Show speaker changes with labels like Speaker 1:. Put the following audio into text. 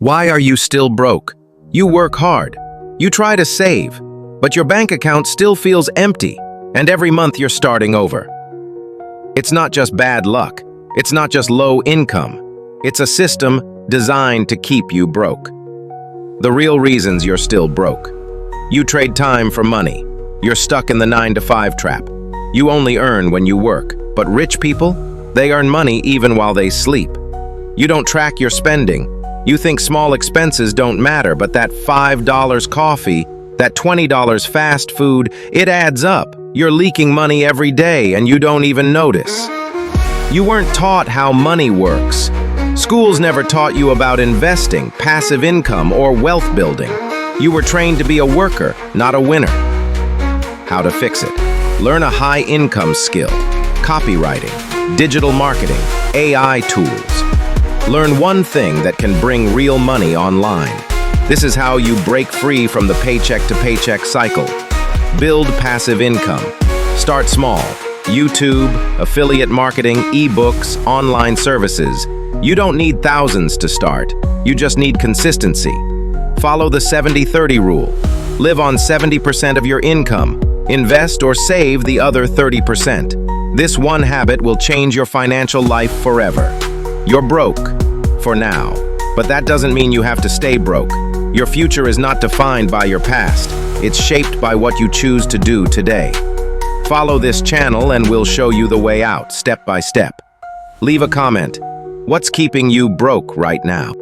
Speaker 1: Why are you still broke? You work hard. You try to save, but your bank account still feels empty, and every month you're starting over. It's not just bad luck. It's not just low income. It's a system designed to keep you broke. The real reasons you're still broke. You trade time for money. You're stuck in the 9-to-5 trap. You only earn when you work, but rich people, they earn money even while they sleep. You don't track your spending. You think small expenses don't matter, but that $5 coffee, that $20 fast food, it adds up. You're leaking money every day and you don't even notice. You weren't taught how money works. Schools never taught you about investing, passive income, or wealth building. You were trained to be a worker, not a winner. How to fix it? Learn a high-income skill, copywriting, digital marketing, AI tools. Learn one thing that can bring real money online. This is how you break free from the paycheck-to-paycheck cycle. Build passive income. Start small. YouTube, affiliate marketing, ebooks, online services. You don't need thousands to start. You just need consistency. Follow the 70-30 rule. Live on 70% of your income. Invest or save the other 30%. This one habit will change your financial life forever. You're broke, for now, but that doesn't mean you have to stay broke. Your future is not defined by your past. It's shaped by what you choose to do today. Follow this channel and we'll show you the way out, step by step. Leave a comment. What's keeping you broke right now?